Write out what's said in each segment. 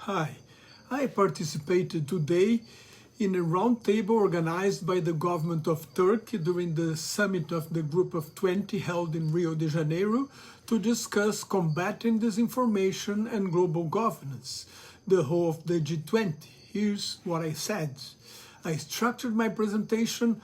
Hi, I participated today in a roundtable organized by the government of Turkey during the summit of the Group of 20 held in Rio de Janeiro to discuss combating disinformation and global governance, the whole of the G20. Here's what I said. I structured my presentation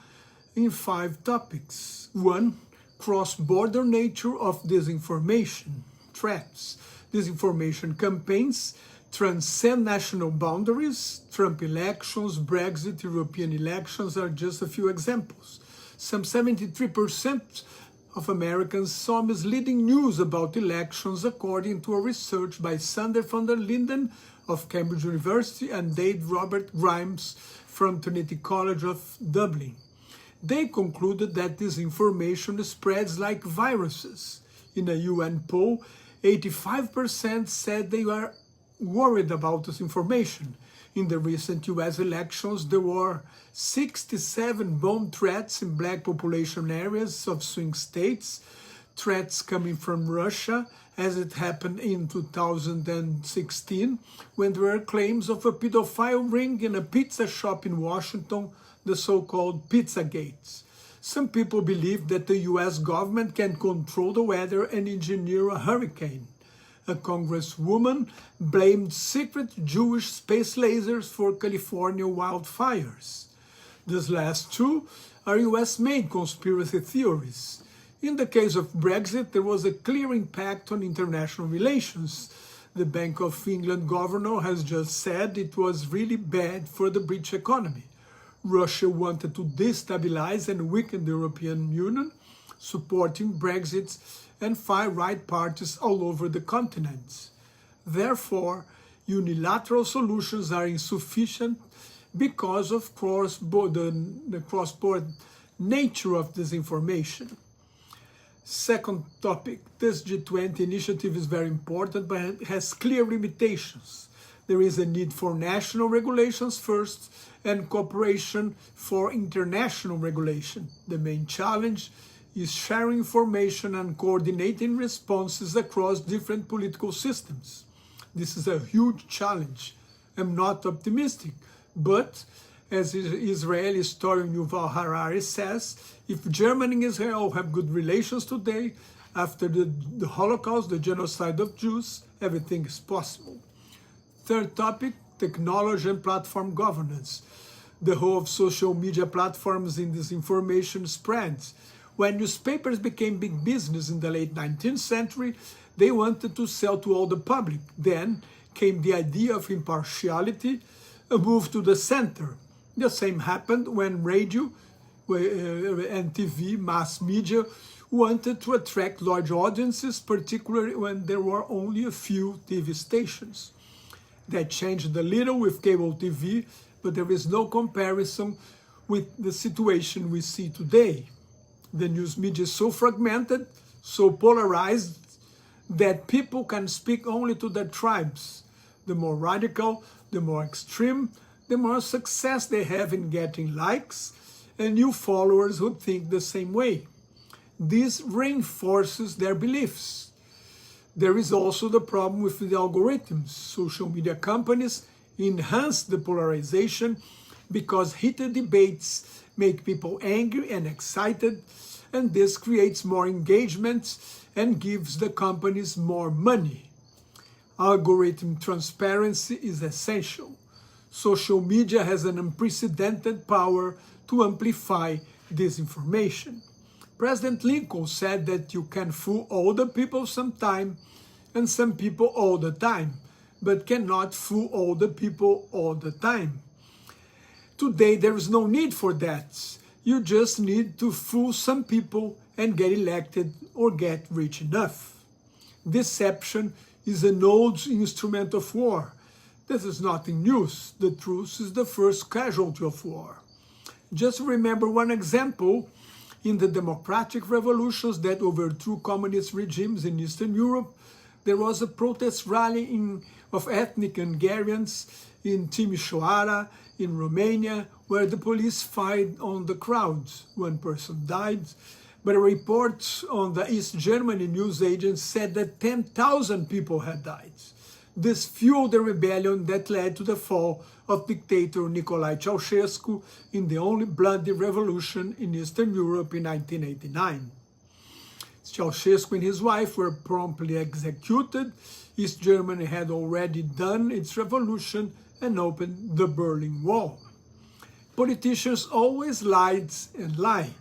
in 5 topics. 1. Cross-border nature of disinformation, threats. Disinformation campaigns transcend national boundaries. Trump elections, Brexit, European elections are just a few examples. Some 73% of Americans saw misleading news about elections, according to a research by Sander van der Linden of Cambridge University and Dave Robert Grimes from Trinity College of Dublin. They concluded that disinformation spreads like viruses. In a UN poll, 85% said they were worried about disinformation. In the recent US elections, there were 67 bomb threats in black population areas of swing states, threats coming from Russia, as it happened in 2016, when there were claims of a pedophile ring in a pizza shop in Washington, the so-called Pizzagate. Some people believe that the US government can control the weather and engineer a hurricane. A congresswoman blamed secret Jewish space lasers for California wildfires. These last two are US-made conspiracy theories. In the case of Brexit, there was a clear impact on international relations. The Bank of England governor has just said it was really bad for the British economy. Russia wanted to destabilize and weaken the European Union, supporting Brexit and far-right parties all over the continent. Therefore, unilateral solutions are insufficient because of the cross-border nature of disinformation. Second topic, this G20 initiative is very important, but it has clear limitations. There is a need for national regulations first and cooperation for international regulation. The main challenge is sharing information and coordinating responses across different political systems. This is a huge challenge. I'm not optimistic, but as Israeli historian Yuval Harari says, if Germany and Israel have good relations today, after the Holocaust, the genocide of Jews, everything is possible. Third topic, technology and platform governance. The whole of social media platforms in disinformation spreads. When newspapers became big business in the late 19th century, they wanted to sell to all the public. Then came the idea of impartiality, a move to the center. The same happened when radio and TV, mass media, wanted to attract large audiences, particularly when there were only a few TV stations. That changed a little with cable TV, but there is no comparison with the situation we see today. The news media is so fragmented, so polarized, that people can speak only to their tribes. The more radical, the more extreme, the more success they have in getting likes and new followers who think the same way. This reinforces their beliefs. There is also the problem with the algorithms. Social media companies enhance the polarization because heated debates make people angry and excited, and this creates more engagement and gives the companies more money. Algorithm transparency is essential. Social media has an unprecedented power to amplify disinformation. President Lincoln said that you can fool all the people sometime and some people all the time, but cannot fool all the people all the time. Today, there is no need for that. You just need to fool some people and get elected or get rich enough. Deception is an old instrument of war. This is nothing new. The truth is the first casualty of war. Just remember one example. In the democratic revolutions that overthrew communist regimes in Eastern Europe, there was a protest rally of ethnic Hungarians in Timișoara, in Romania, where the police fired on the crowds. One person died, but a report on the East Germany news agents said that 10,000 people had died. This fueled the rebellion that led to the fall of dictator Nicolae Ceausescu in the only bloody revolution in Eastern Europe in 1989. Ceausescu and his wife were promptly executed. East Germany had already done its revolution and opened the Berlin Wall. Politicians always lied and lie.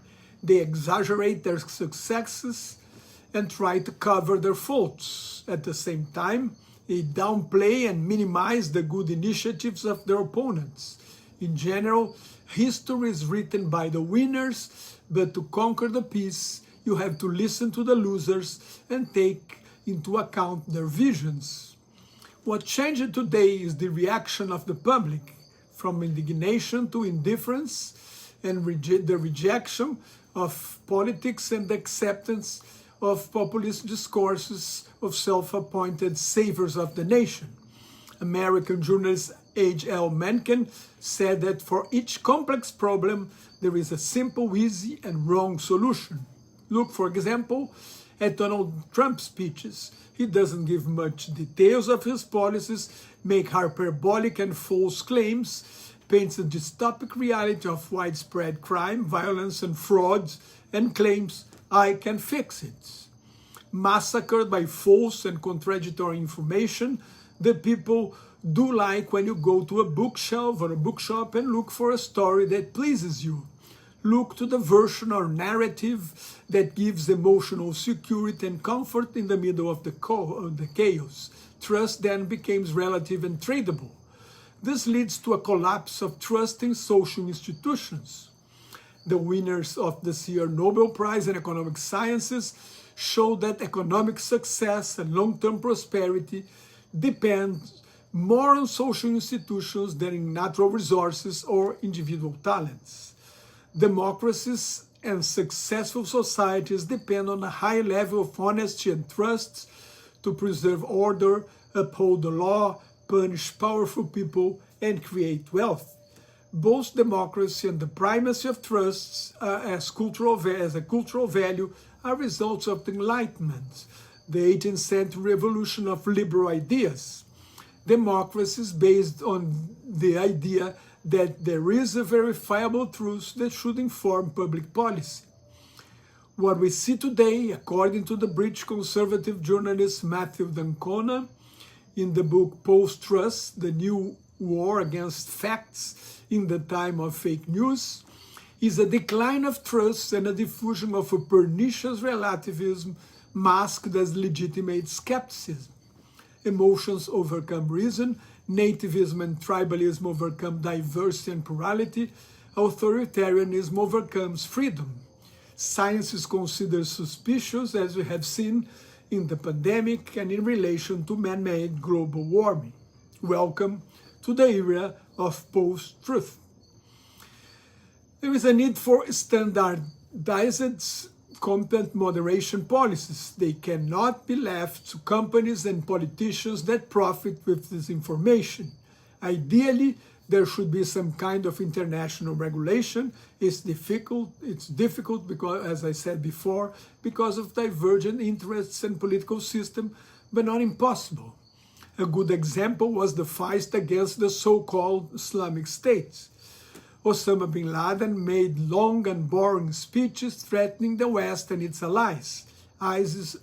They exaggerate their successes and try to cover their faults. At the same time, they downplay and minimize the good initiatives of their opponents. In general, history is written by the winners, but to conquer the peace, you have to listen to the losers and take into account their visions. What changed today is the reaction of the public, from indignation to indifference and the rejection of politics and the acceptance of populist discourses of self-appointed saviors of the nation. American journalist H.L. Mencken said that for each complex problem, there is a simple, easy, and wrong solution. Look, for example, at Donald Trump's speeches. He doesn't give much details of his policies, make hyperbolic and false claims, paints a dystopic reality of widespread crime, violence, and fraud, and claims, "I can fix it." Massacred by false and contradictory information, the people do like when you go to a bookshelf or a bookshop and look for a story that pleases you. Look to the version or narrative that gives emotional security and comfort in the middle of the chaos. Trust then becomes relative and tradable. This leads to a collapse of trust in social institutions. The winners of this year's Nobel Prize in Economic Sciences show that economic success and long-term prosperity depend more on social institutions than in natural resources or individual talents. Democracies and successful societies depend on a high level of honesty and trust to preserve order, uphold the law, punish powerful people, and create wealth. Both democracy and the primacy of trusts as a cultural value are results of the Enlightenment, the 18th century revolution of liberal ideas. Democracy is based on the idea that there is a verifiable truth that should inform public policy. What we see today, according to the British conservative journalist Matthew D'Ancona, in the book Post-Trust, The New War Against Facts in the Time of Fake News, is a decline of trust and a diffusion of a pernicious relativism masked as legitimate skepticism. Emotions overcome reason, nativism and tribalism overcome diversity and plurality, authoritarianism overcomes freedom. Science is considered suspicious, as we have seen in the pandemic and in relation to man-made global warming. Welcome to the era of post-truth. There is a need for standardized content moderation policies. They cannot be left to companies and politicians that profit with this information. Ideally, there should be some kind of international regulation. It's difficult because, as I said before, because of divergent interests and political system, but not impossible. A good example was the fight against the so-called Islamic State. Osama bin Laden made long and boring speeches threatening the West and its allies. ISIS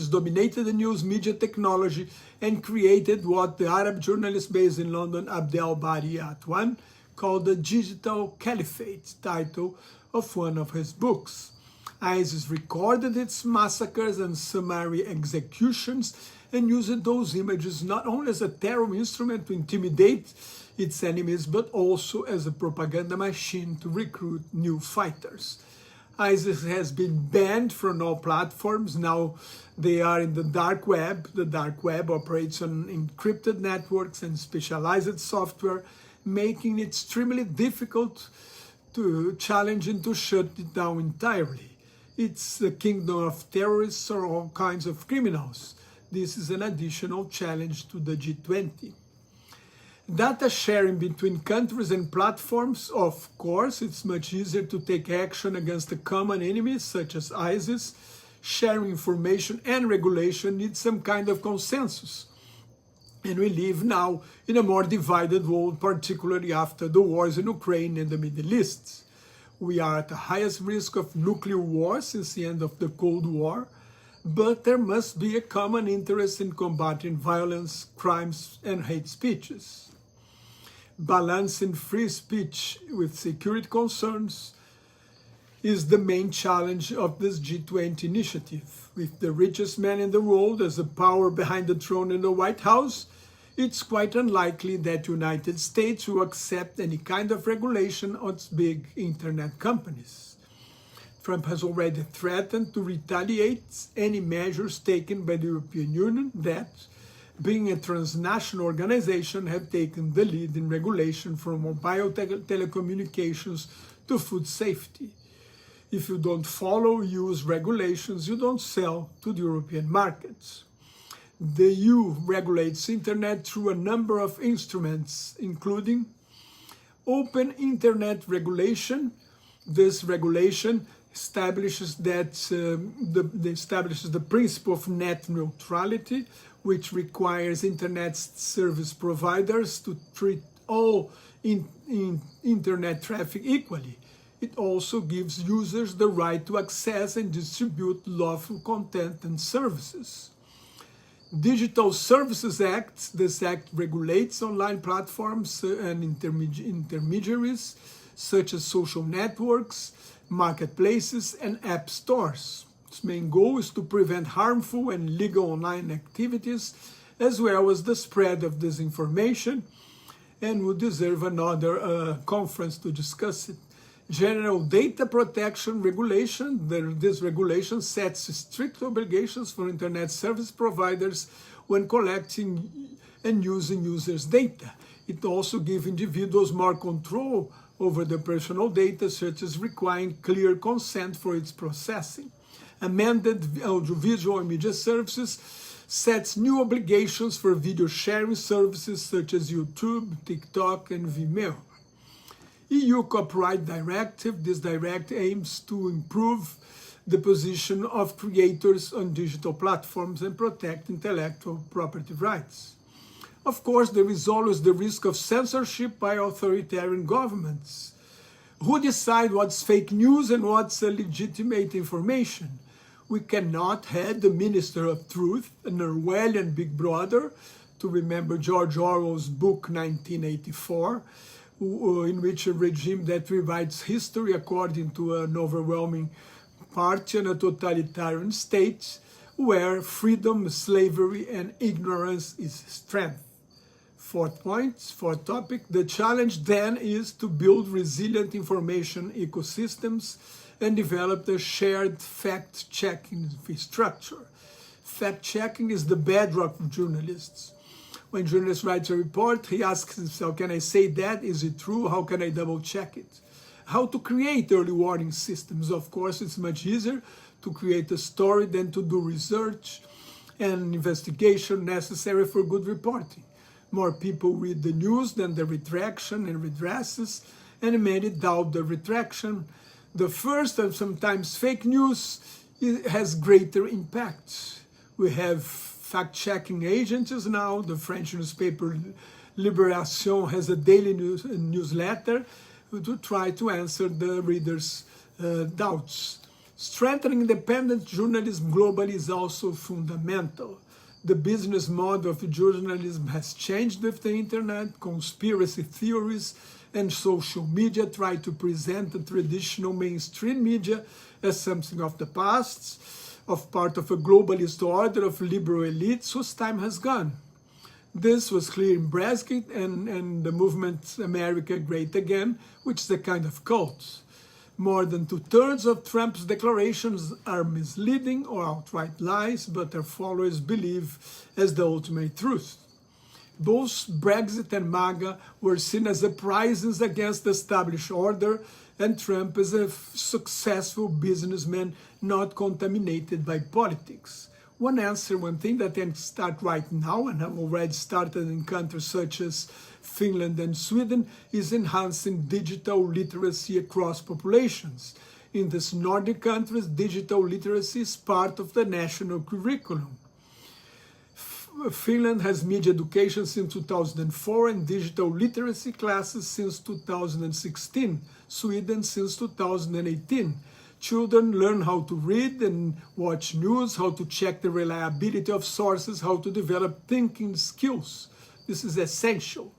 dominated the news media technology and created what the Arab journalist based in London, Abdel Bari Atwan, called the Digital Caliphate, title of one of his books. ISIS recorded its massacres and summary executions and used those images not only as a terror instrument to intimidate its enemies, but also as a propaganda machine to recruit new fighters. ISIS has been banned from all platforms. Now they are in the dark web. The dark web operates on encrypted networks and specialized software, making it extremely difficult to challenge and to shut it down entirely. It's the kingdom of terrorists or all kinds of criminals. This is an additional challenge to the G-20. Data sharing between countries and platforms, of course, it's much easier to take action against a common enemy such as ISIS, sharing information and regulation need some kind of consensus. And we live now in a more divided world, particularly after the wars in Ukraine and the Middle East. We are at the highest risk of nuclear war since the end of the Cold War, but there must be a common interest in combating violence, crimes, and hate speeches. Balancing free speech with security concerns is the main challenge of this G-20 initiative. With the richest man in the world as the power behind the throne in the White House, it's quite unlikely that the United States will accept any kind of regulation on its big internet companies. Trump has already threatened to retaliate any measures taken by the European Union that, being a transnational organization, have taken the lead in regulation from mobile telecommunications to food safety. If you don't follow EU's regulations, you don't sell to the European markets. The EU regulates internet through a number of instruments, including open internet regulation. This regulation establishes the principle of net neutrality, which requires internet service providers to treat all internet traffic equally. It also gives users the right to access and distribute lawful content and services. Digital Services Act. This act regulates online platforms and intermediaries such as social networks, marketplaces, and app stores. Its main goal is to prevent harmful and illegal online activities, as well as the spread of disinformation, and would deserve another conference to discuss it. General Data Protection Regulation. This regulation sets strict obligations for internet service providers when collecting and using users' data. It also gives individuals more control over their personal data, such as requiring clear consent for its processing. Amended Audiovisual and Media Services sets new obligations for video sharing services such as YouTube, TikTok, and Vimeo. EU Copyright Directive. This directive aims to improve the position of creators on digital platforms and protect intellectual property rights. Of course, there is always the risk of censorship by authoritarian governments. Who decide what's fake news and what's legitimate information? We cannot have the Minister of Truth, an Orwellian Big Brother, to remember George Orwell's book 1984, in which a regime that rewrites history according to an overwhelming party and a totalitarian state, where freedom, slavery, and ignorance is strength. Fourth topic, the challenge then is to build resilient information ecosystems and develop a shared fact-checking infrastructure. Fact-checking is the bedrock of journalists. When a journalist writes a report, he asks himself, can I say that? Is it true? How can I double check it? How to create early warning systems. Of course, it's much easier to create a story than to do research and investigation necessary for good reporting. More people read the news than the retraction and redresses, and many doubt the retraction. The first and sometimes fake news has greater impact. We have fact-checking agencies now. The French newspaper Libération has a daily newsletter to try to answer the readers' doubts. Strengthening independent journalism globally is also fundamental. The business model of journalism has changed with the internet. Conspiracy theories and social media try to present the traditional mainstream media as something of the past, of part of a globalist order of liberal elites whose time has gone. This was clear in Brexit and the movement America Great Again, which is a kind of cult. More than 2/3 of Trump's declarations are misleading or outright lies, but their followers believe as the ultimate truth. Both Brexit and MAGA were seen as uprisings against the established order, and Trump is a successful businessman not contaminated by politics. One thing that can start right now, and have already started in countries such as Finland and Sweden, is enhancing digital literacy across populations. In these Nordic countries, digital literacy is part of the national curriculum. Finland has media education since 2004 and digital literacy classes since 2016. Sweden since 2018. Children learn how to read and watch news, how to check the reliability of sources, how to develop thinking skills. This is essential.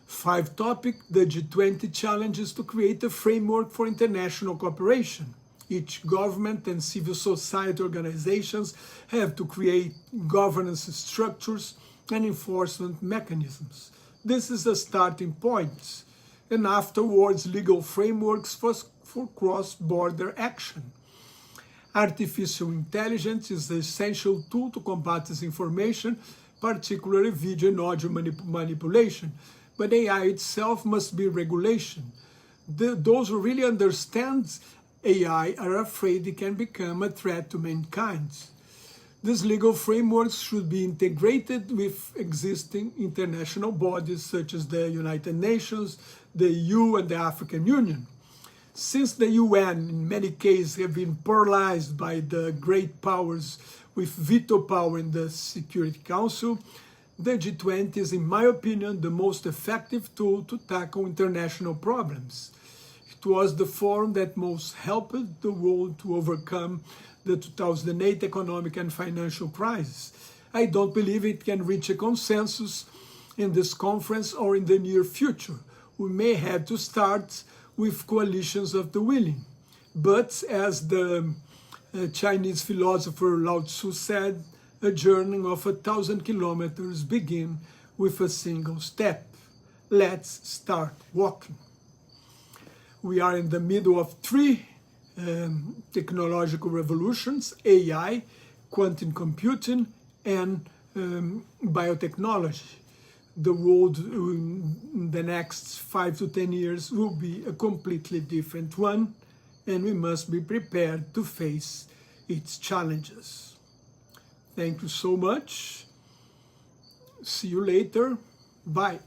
5th topic, the G-20 challenges to create a framework for international cooperation. Each government and civil society organizations have to create governance structures and enforcement mechanisms. This is a starting point, and afterwards legal frameworks for cross-border action. Artificial intelligence is the essential tool to combat disinformation, particularly video and audio manipulation. But AI itself must be regulation. Those who really understand AI are afraid it can become a threat to mankind. These legal frameworks should be integrated with existing international bodies such as the United Nations, the EU, and the African Union. Since the UN, in many cases, have been paralyzed by the great powers with veto power in the Security Council, the G20 is, in my opinion, the most effective tool to tackle international problems. It was the forum that most helped the world to overcome the 2008 economic and financial crisis. I don't believe it can reach a consensus in this conference or in the near future. We may have to start with coalitions of the willing. But as the Chinese philosopher Lao Tzu said, a journey of 1,000 kilometers begins with a single step. Let's start walking. We are in the middle of 3 technological revolutions: AI, quantum computing, and biotechnology. The world in the next 5 to 10 years will be a completely different one, and we must be prepared to face its challenges. Thank you so much. See you later. Bye.